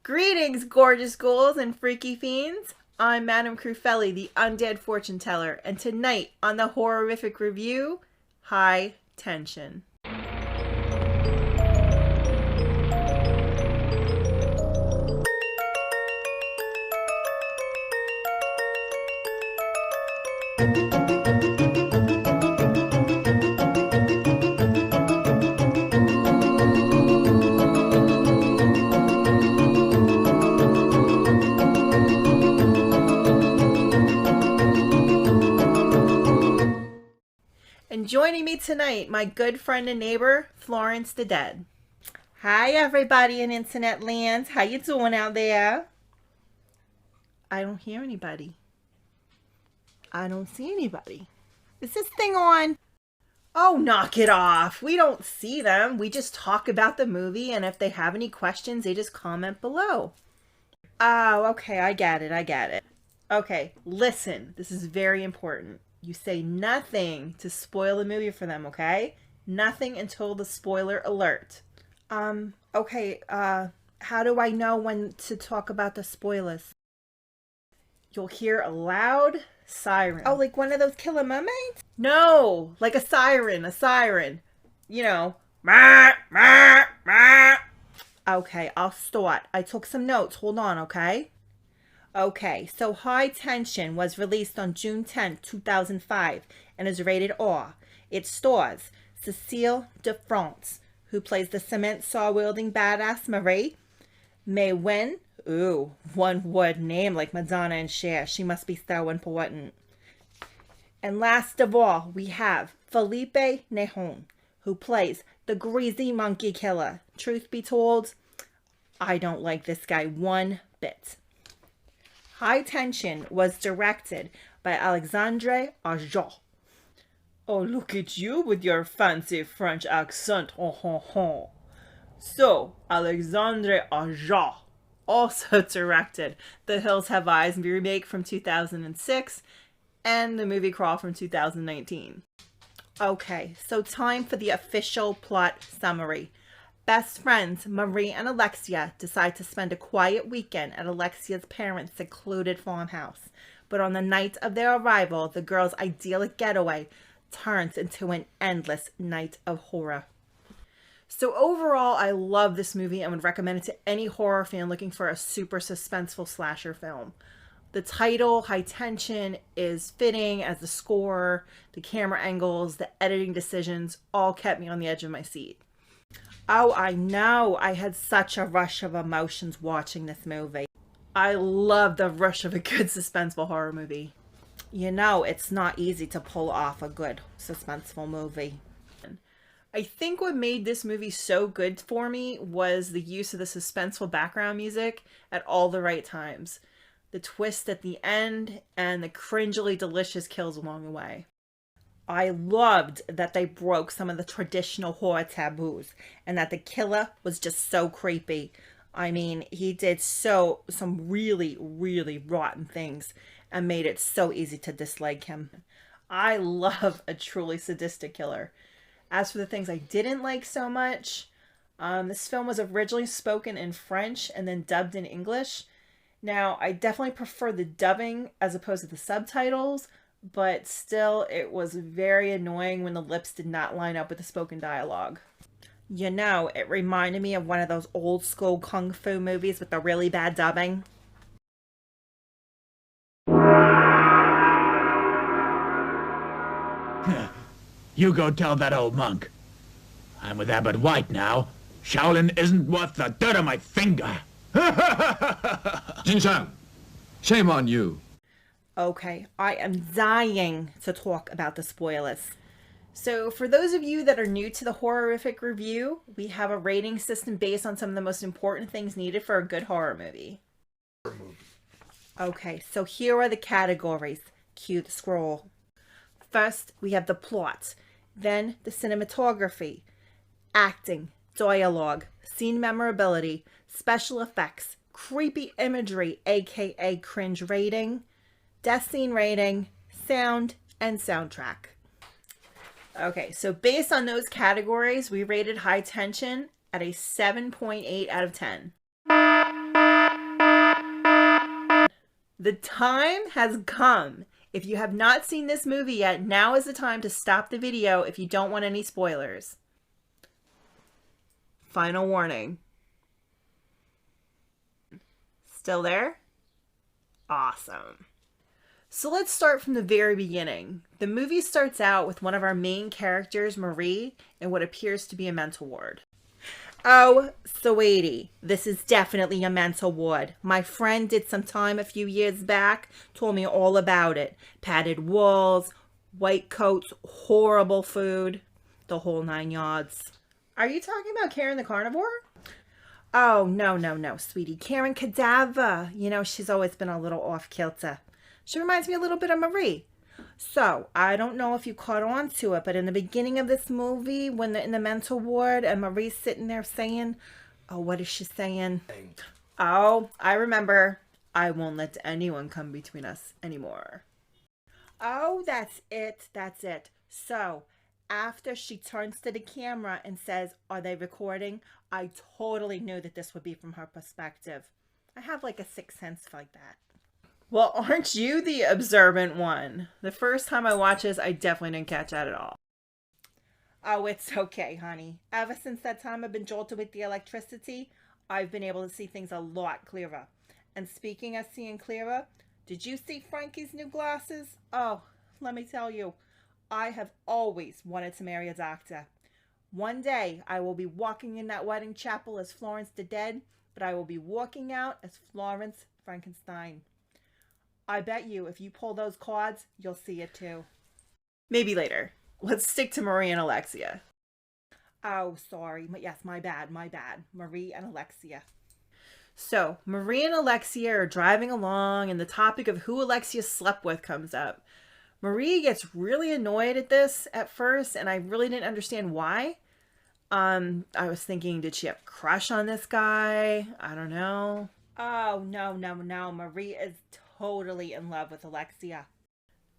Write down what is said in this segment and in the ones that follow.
Greetings, gorgeous ghouls and freaky fiends. I'm Madame Crufeli, the Undead fortune teller, and tonight on the Horror-ific review, High Tension. And joining me tonight, my good friend and neighbor, Florence DaDead. Hi, everybody in internet land. How you doing out there? I don't hear anybody. I don't see anybody. Is this thing on? Oh, knock it off. We don't see them. We just talk about the movie, and if they have any questions, they just comment below. Oh, okay. I get it. Okay, listen. This is very important. You say nothing to spoil the movie for them, okay? Nothing until the spoiler alert. Okay, how do I know when to talk about the spoilers? You'll hear a loud siren. Oh, like one of those killer mermaids? No, like a siren. You know, mah, mah, mah. Okay, I'll start. I took some notes. Hold on, okay? Okay, so High Tension was released on June 10, 2005, and is rated R. It stars Cecile de France, who plays the cement saw-wielding badass Marie. May Wen, ooh, one-word name like Madonna and Cher. She must be so important. And last of all, we have Felipe Nejon, who plays the greasy monkey killer. Truth be told, I don't like this guy one bit. High Tension was directed by Alexandre. Oh, look at you with your fancy French accent. So, Alexandre also directed The Hills Have Eyes remake from 2006 and the movie Crawl from 2019. Okay, so time for the official plot summary. Best friends Marie and Alexia decide to spend a quiet weekend at Alexia's parents' secluded farmhouse. But on the night of their arrival, the girls' idyllic getaway turns into an endless night of horror. So overall, I love this movie and would recommend it to any horror fan looking for a super suspenseful slasher film. The title, High Tension, is fitting as the score, the camera angles, the editing decisions all kept me on the edge of my seat. Oh, I know. I had such a rush of emotions watching this movie. I love the rush of a good suspenseful horror movie. You know, it's not easy to pull off a good suspenseful movie. I think what made this movie so good for me was the use of the suspenseful background music at all the right times. The twist at the end and the cringily delicious kills along the way. I loved that they broke some of the traditional horror taboos and that the killer was just so creepy. I mean, he did some really, really rotten things and made it so easy to dislike him. I love a truly sadistic killer. As for the things I didn't like so much, this film was originally spoken in French and then dubbed in English. Now, I definitely prefer the dubbing as opposed to the subtitles, but still, it was very annoying when the lips did not line up with the spoken dialogue. You know, it reminded me of one of those old school kung fu movies with the really bad dubbing. You go tell that old monk. I'm with Abbot White now. Shaolin isn't worth the dirt on my finger. Jin-chan, shame on you. Okay, I am dying to talk about the spoilers. So for those of you that are new to the Horror-ific review, we have a rating system based on some of the most important things needed for a good horror movie. Okay, so here are the categories. Cue the scroll. First, we have the plot, then the cinematography, acting, dialogue, scene memorability, special effects, creepy imagery, aka cringe rating, death scene rating, sound, and soundtrack. Okay, so based on those categories, we rated High Tension at a 7.8 out of 10. The time has come. If you have not seen this movie yet, now is the time to stop the video if you don't want any spoilers. Final warning. Still there? Awesome. So let's start from the very beginning. The movie starts out with one of our main characters, Marie, in what appears to be a mental ward. Oh, sweetie, this is definitely a mental ward. My friend did some time a few years back, told me all about it. Padded walls, white coats, horrible food, the whole 9 yards. Are you talking about Karen the carnivore? Oh, no, sweetie. Karen Cadaver. You know, she's always been a little off-kilter. She reminds me a little bit of Marie. So, I don't know if you caught on to it, but in the beginning of this movie, when they're in the mental ward and Marie's sitting there saying, oh, what is she saying? Oh, I remember. I won't let anyone come between us anymore. Oh, that's it. So, after she turns to the camera and says, are they recording? I totally knew that this would be from her perspective. I have like a sixth sense like that. Well, aren't you the observant one? The first time I watched this, I definitely didn't catch that at all. Oh, it's okay, honey. Ever since that time I've been jolted with the electricity, I've been able to see things a lot clearer. And speaking of seeing clearer, did you see Frankie's new glasses? Oh, let me tell you, I have always wanted to marry a doctor. One day, I will be walking in that wedding chapel as Florence DaDead, but I will be walking out as Florence Frankenstein. I bet you, if you pull those cards, you'll see it too. Maybe later. Let's stick to Marie and Alexia. Oh, sorry. Yes, my bad. Marie and Alexia. So, Marie and Alexia are driving along, and the topic of who Alexia slept with comes up. Marie gets really annoyed at this at first, and I really didn't understand why. I was thinking, did she have a crush on this guy? I don't know. Oh, no. Marie is totally in love with Alexia.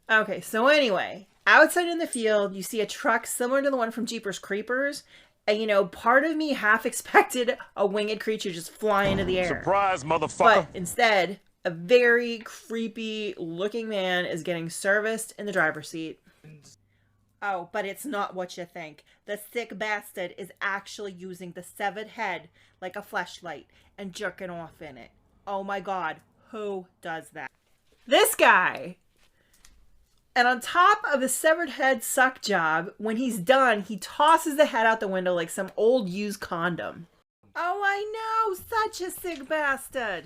Okay, so anyway, outside in the field, you see a truck similar to the one from Jeepers Creepers. And, you know, part of me half expected a winged creature just fly into the air. Surprise, motherfucker! But instead, a very creepy looking man is getting serviced in the driver's seat. Oh, but it's not what you think. The sick bastard is actually using the severed head like a fleshlight and jerking off in it. Oh my god, who does that? This guy! And on top of the severed head suck job, when he's done, he tosses the head out the window like some old used condom. Oh, I know! Such a sick bastard!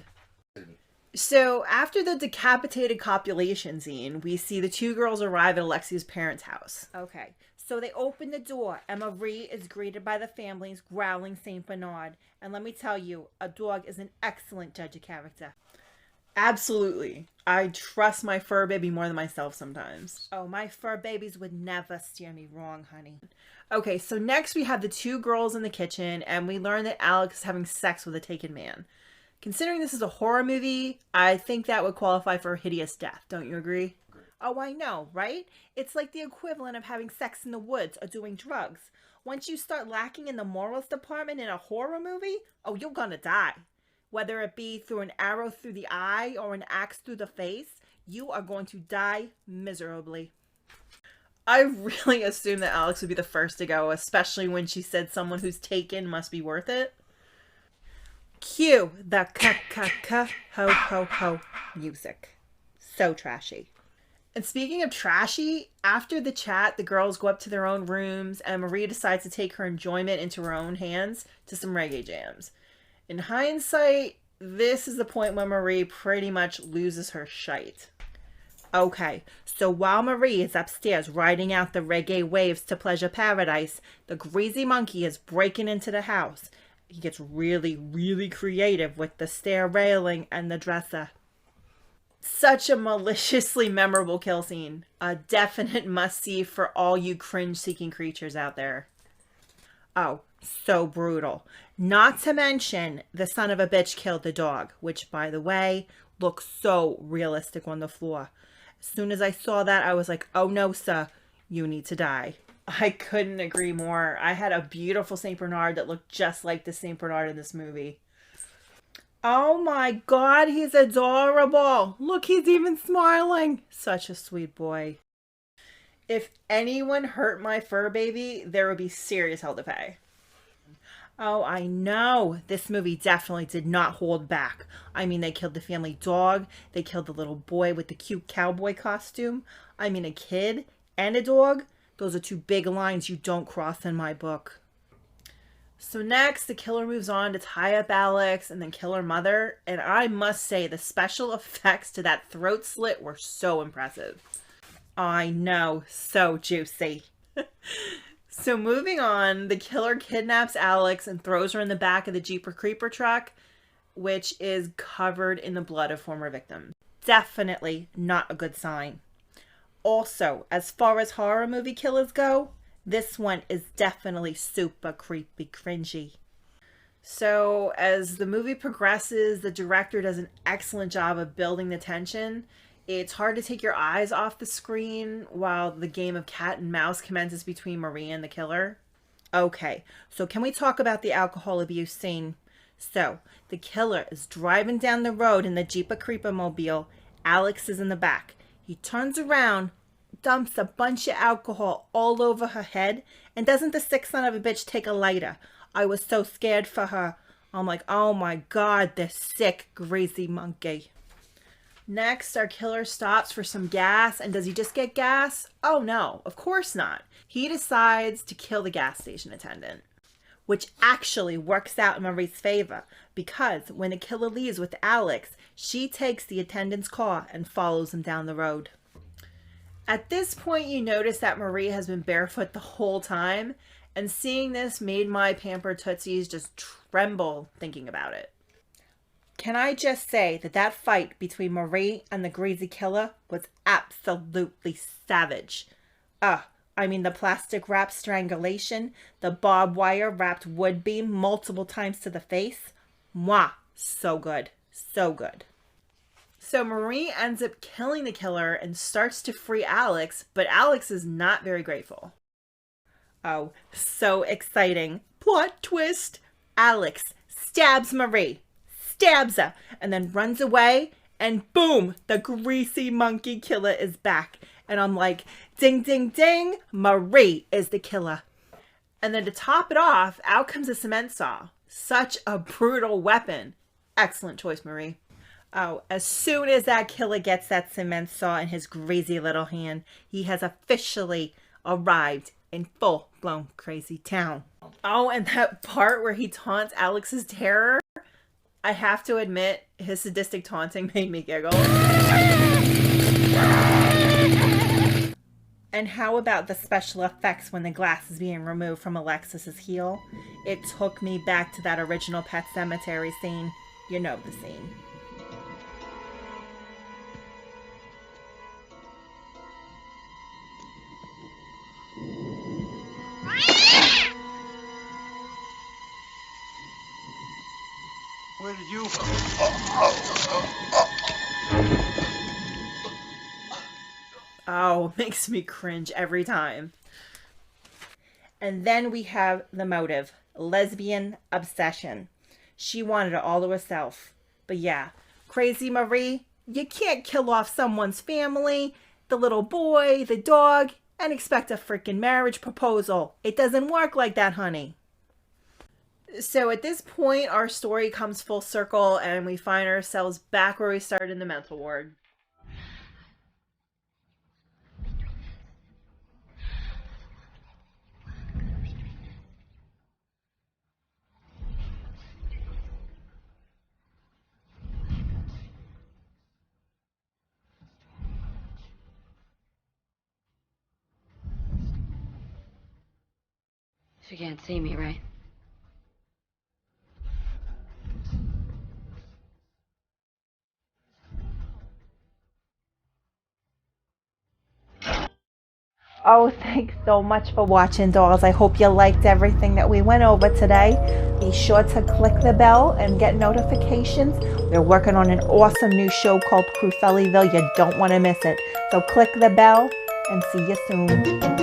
So, after the decapitated copulation scene, we see the two girls arrive at Alexia's parents' house. Okay, so they open the door, and Marie is greeted by the family's growling St. Bernard. And let me tell you, a dog is an excellent judge of character. Absolutely. I trust my fur baby more than myself sometimes. Oh, my fur babies would never steer me wrong, honey. Okay, so next we have the two girls in the kitchen, and we learn that Alex is having sex with a taken man. Considering this is a horror movie, I think that would qualify for hideous death. Don't you agree? Oh, I know, right? It's like the equivalent of having sex in the woods or doing drugs. Once you start lacking in the morals department in a horror movie, oh, you're gonna die. Whether it be through an arrow through the eye or an axe through the face, you are going to die miserably. I really assumed that Alex would be the first to go, especially when she said someone who's taken must be worth it. Cue the ho-ho-ho music. So trashy. And speaking of trashy, after the chat, the girls go up to their own rooms, and Marie decides to take her enjoyment into her own hands to some reggae jams. In hindsight, this is the point where Marie pretty much loses her shite. Okay, so while Marie is upstairs riding out the reggae waves to pleasure paradise, the greasy monkey is breaking into the house. He gets really, really creative with the stair railing and the dresser. Such a maliciously memorable kill scene. A definite must-see for all you cringe-seeking creatures out there. Oh, so brutal. Not to mention, the son of a bitch killed the dog, which, by the way, looks so realistic on the floor. As soon as I saw that, I was like, oh no, sir, you need to die. I couldn't agree more. I had a beautiful St. Bernard that looked just like the St. Bernard in this movie. Oh my god, he's adorable. Look, he's even smiling. Such a sweet boy. If anyone hurt my fur baby, there would be serious hell to pay. Oh, I know. This movie definitely did not hold back. I mean, they killed the family dog. They killed the little boy with the cute cowboy costume. I mean, a kid and a dog. Those are two big lines you don't cross in my book. So next, the killer moves on to tie up Alex and then kill her mother. And I must say, the special effects to that throat slit were so impressive. I know, so juicy. So moving on, the killer kidnaps Alex and throws her in the back of the Jeepers Creeper truck, which is covered in the blood of former victims. Definitely not a good sign. Also, as far as horror movie killers go, this one is definitely super creepy cringy. So as the movie progresses, the director does an excellent job of building the tension. It's hard to take your eyes off the screen while the game of cat and mouse commences between Marie and the killer. Okay, so can we talk about the alcohol abuse scene? So, the killer is driving down the road in the Jeepers Creeper mobile. Alex is in the back. He turns around, dumps a bunch of alcohol all over her head, and doesn't the sick son of a bitch take a lighter? I was so scared for her. I'm like, oh my god, this sick, greasy monkey. Next, our killer stops for some gas, and does he just get gas? Oh no, of course not. He decides to kill the gas station attendant, which actually works out in Marie's favor, because when the killer leaves with Alex, she takes the attendant's car and follows him down the road. At this point, you notice that Marie has been barefoot the whole time, and seeing this made my pampered tootsies just tremble thinking about it. Can I just say that that fight between Marie and the greasy killer was absolutely savage. I mean the plastic wrap strangulation, the barbed wire wrapped wood beam multiple times to the face. Mwah! So good. So good. So Marie ends up killing the killer and starts to free Alex, but Alex is not very grateful. Oh, so exciting. Plot twist. Alex stabs Marie. Stabs her, and then runs away, and boom, the greasy monkey killer is back. And I'm like, ding, ding, ding, Marie is the killer. And then to top it off, out comes a cement saw. Such a brutal weapon. Excellent choice, Marie. Oh, as soon as that killer gets that cement saw in his greasy little hand, he has officially arrived in full-blown crazy town. Oh, and that part where he taunts Alex's terror, I have to admit, his sadistic taunting made me giggle. And how about the special effects when the glass is being removed from Alexis's heel? It took me back to that original Pet Sematary scene. You know the scene. Where did you go? Oh, makes me cringe every time. And then we have the motive. Lesbian obsession. She wanted it all to herself. But yeah, crazy Marie, you can't kill off someone's family, the little boy, the dog, and expect a freaking marriage proposal. It doesn't work like that, honey. So at this point, our story comes full circle and we find ourselves back where we started in the mental ward. You can't see me, right? Oh, thanks so much for watching, dolls. I hope you liked everything that we went over today. Be sure to click the bell and get notifications. We're working on an awesome new show called Crufeliville. You don't want to miss it. So click the bell and see you soon.